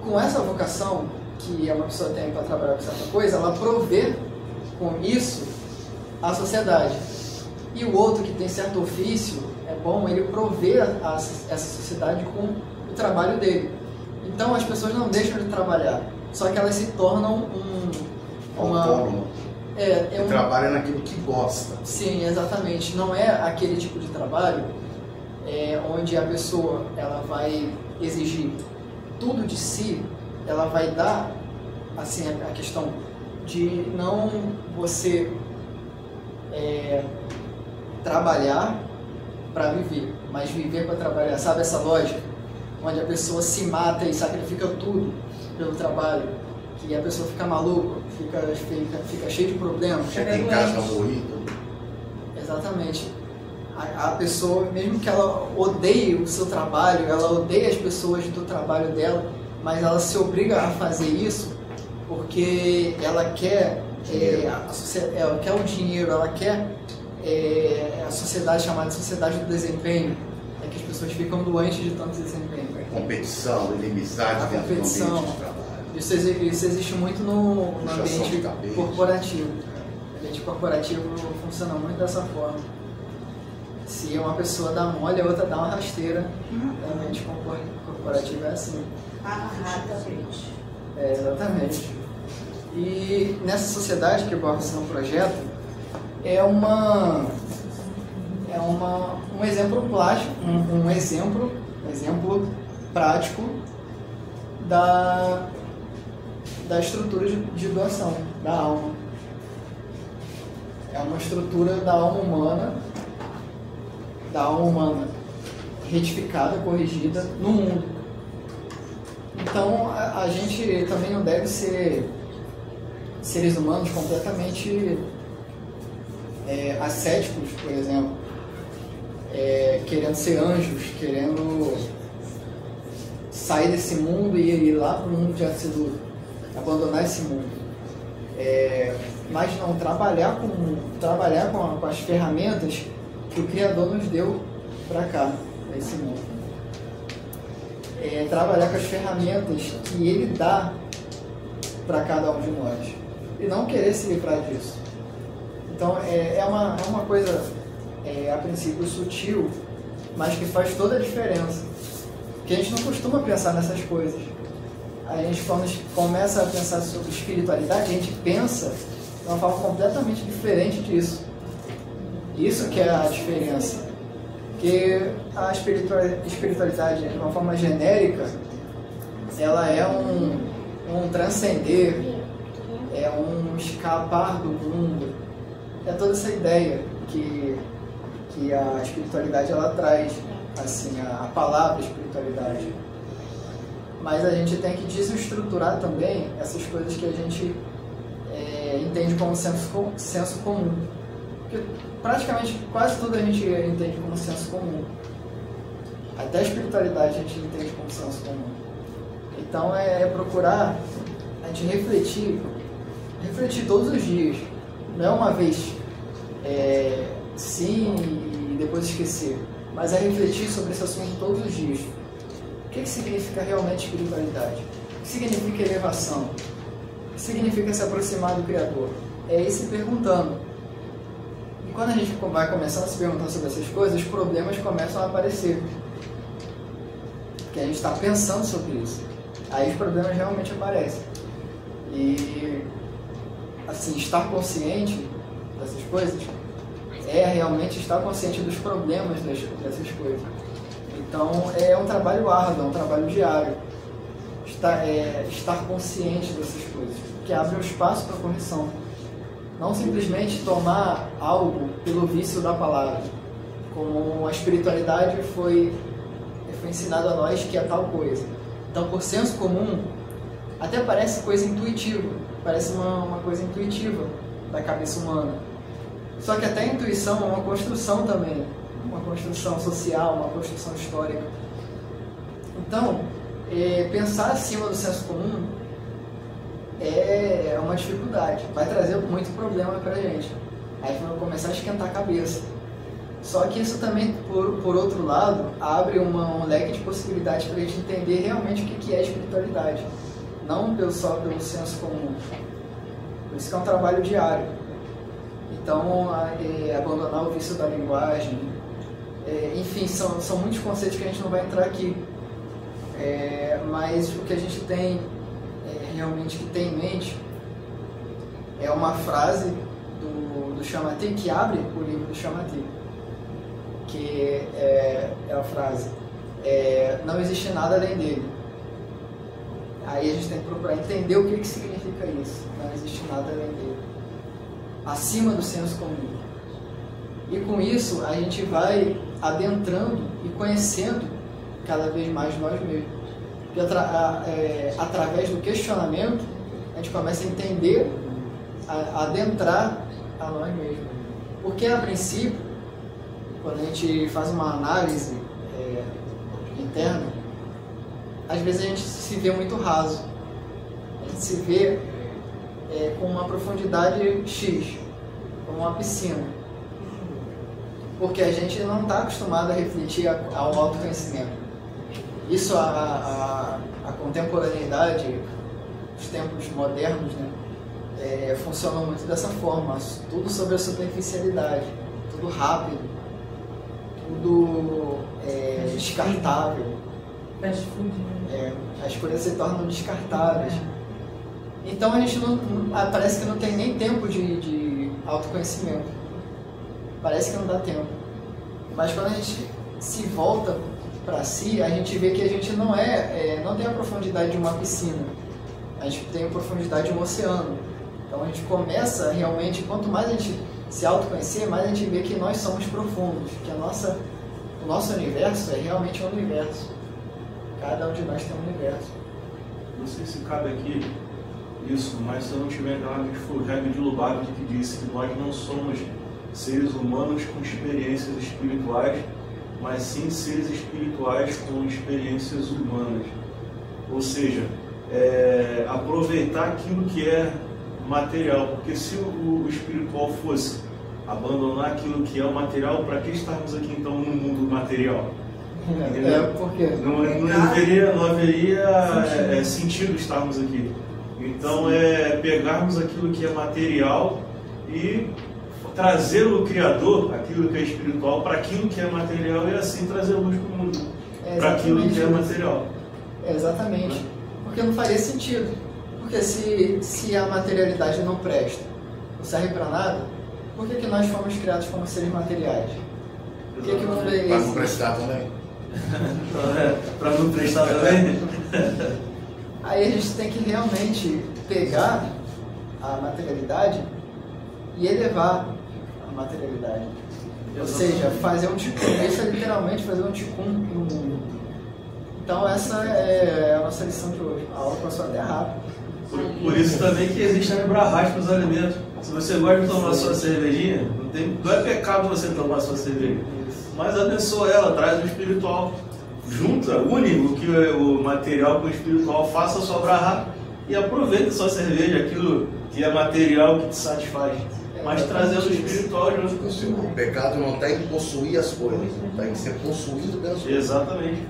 Com essa vocação que uma pessoa tem para trabalhar com certa coisa, ela provê com isso a sociedade. E o outro que tem certo ofício, é bom ele prover essa sociedade com o trabalho dele. Então as pessoas não deixam de trabalhar, só que elas se tornam autônomo. Trabalha naquilo que gosta. Sim, exatamente. Não é aquele tipo de trabalho onde a pessoa ela vai exigir tudo de si, ela vai dar assim a questão de não você trabalhar para viver, mas viver para trabalhar. Sabe essa lógica? Onde a pessoa se mata e sacrifica tudo pelo trabalho, que a pessoa fica maluca, fica cheia de problemas. Chega em casa morrido. Exatamente. A pessoa, mesmo que ela odeie o seu trabalho, ela odeia as pessoas do trabalho dela, mas ela se obriga a fazer isso porque ela quer ela quer o dinheiro, ela quer a sociedade chamada de sociedade do desempenho, que as pessoas ficam doentes de tanto desempenho. Competição, inimizade dentro do ambiente de trabalho. Isso existe muito no ambiente corporativo. O ambiente corporativo funciona muito dessa forma. Se uma pessoa dá mole, a outra dá uma rasteira. A mente corporativa é assim. Exatamente. Exatamente. E nessa sociedade que o Borges projeta, é um exemplo plástico, um exemplo prático da estrutura de doação da alma. É uma estrutura da alma humana retificada, corrigida no mundo. Então a gente também não deve ser seres humanos completamente ascéticos, por exemplo, querendo ser anjos, querendo sair desse mundo e ir lá para o mundo de absoluto, abandonar esse mundo. Mas não trabalhar com as ferramentas que o Criador nos deu para cá, nesse mundo. Trabalhar com as ferramentas que Ele dá para cada um de nós e não querer se livrar disso. Então é uma coisa a princípio sutil, mas que faz toda a diferença, porque a gente não costuma pensar nessas coisas. A gente, quando começa a pensar sobre espiritualidade, a gente pensa de uma forma completamente diferente disso. Isso que é a diferença. Porque a espiritualidade, de uma forma genérica, ela é um transcender, é um escapar do mundo. É toda essa ideia que a espiritualidade ela traz, assim, a palavra espiritualidade. Mas a gente tem que desestruturar também essas coisas que a gente entende como senso comum. Porque praticamente quase tudo a gente entende como senso comum. Até a espiritualidade a gente entende como senso comum. Então procurar a gente refletir todos os dias. Não é uma vez sim e depois esquecer, mas é refletir sobre esse assunto todos os dias. O que significa realmente espiritualidade? O que significa elevação? O que significa se aproximar do Criador? É ir se perguntando. E quando a gente vai começando a se perguntar sobre essas coisas, os problemas começam a aparecer. Porque a gente está pensando sobre isso. Aí os problemas realmente aparecem. E, assim, estar consciente dessas coisas é realmente estar consciente dos problemas dessas coisas. Então é um trabalho árduo, é um trabalho diário. Estar consciente dessas coisas, que abre um espaço para correção. Não simplesmente tomar algo pelo vício da palavra, como a espiritualidade foi ensinado a nós que é tal coisa. Então, por senso comum, até parece coisa intuitiva, parece uma coisa intuitiva da cabeça humana. Só que até a intuição é uma construção também, uma construção social, uma construção histórica. Então, pensar acima do senso comum é uma dificuldade, vai trazer muito problema para a gente. Aí vai começar a esquentar a cabeça. Só que isso também, por outro lado, abre um leque de possibilidades para a gente entender realmente o que é espiritualidade, não só pelo senso comum. Por isso que é um trabalho diário. Então, abandonar o vício da linguagem, enfim, são muitos conceitos que a gente não vai entrar aqui. Mas o que a gente tem realmente que tem em mente é uma frase do Shamathy, que abre o livro do Shamathy, que é a frase: não existe nada além dele. Aí a gente tem que procurar entender o que significa isso. Não existe nada além dele, acima do senso comum. E com isso a gente vai adentrando e conhecendo cada vez mais nós mesmos. Porque através do questionamento a gente começa a entender, a adentrar a nós mesmos. Porque a princípio, quando a gente faz uma análise interna, às vezes a gente se vê muito raso. A gente se vê com uma profundidade X, como uma piscina. Porque a gente não está acostumado a refletir ao autoconhecimento. Isso, a contemporaneidade, os tempos modernos, né, funcionam muito dessa forma. Tudo sobre a superficialidade, tudo rápido. tudo descartável. Fast food. As coisas se tornam descartáveis. Então a gente parece que não tem nem tempo de autoconhecimento. Parece que não dá tempo. Mas quando a gente se volta para si, a gente vê que a gente não tem a profundidade de uma piscina. A gente tem a profundidade de um oceano. Então a gente começa realmente, quanto mais a gente se autoconhecer, mais a gente vê que nós somos profundos, que o nosso universo é realmente um universo. Cada um de nós tem um universo. Não sei se cabe aqui isso, mas se eu não estiver enganado, foi o Reb de Lubavitch que disse que nós não somos seres humanos com experiências espirituais, mas sim seres espirituais com experiências humanas. Ou seja, aproveitar aquilo que é material, porque se o espiritual fosse abandonar aquilo que é o material, para que estarmos aqui então no mundo material? Porque não haveria sentido estarmos aqui. Então pegarmos aquilo que é material e trazer o Criador, aquilo que é espiritual, para aquilo que é material e assim trazer luz para o mundo, para aquilo que é material. Exatamente. Porque não faria sentido. Porque se a materialidade não presta, não serve para nada, por que nós fomos criados como seres materiais? Por que o mundo é esse? Para não prestar também. Para não prestar também? Aí a gente tem que realmente pegar a materialidade e elevar a materialidade. Ou seja, fazer um ticum. Isso é literalmente fazer um ticum no mundo. Então essa é a nossa lição de hoje. A aula passou até rápido. Por isso também que existe a brahás para os alimentos. Se você gosta de tomar sua cervejinha, não é pecado você tomar sua cerveja. Mas abençoa ela, traz o espiritual. Junta, une o material com o espiritual, faça a sua brahá e aproveita a sua cerveja, aquilo que é material que te satisfaz. Mas trazendo o espiritual junto. O pecado não está em possuir as coisas, está em ser possuído pelas coisas. Exatamente.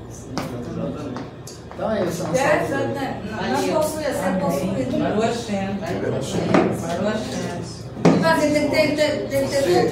Exatamente. Então é isso. Não possui, é ser possuído. Para o assento. Para o assento. Tem que ter controle.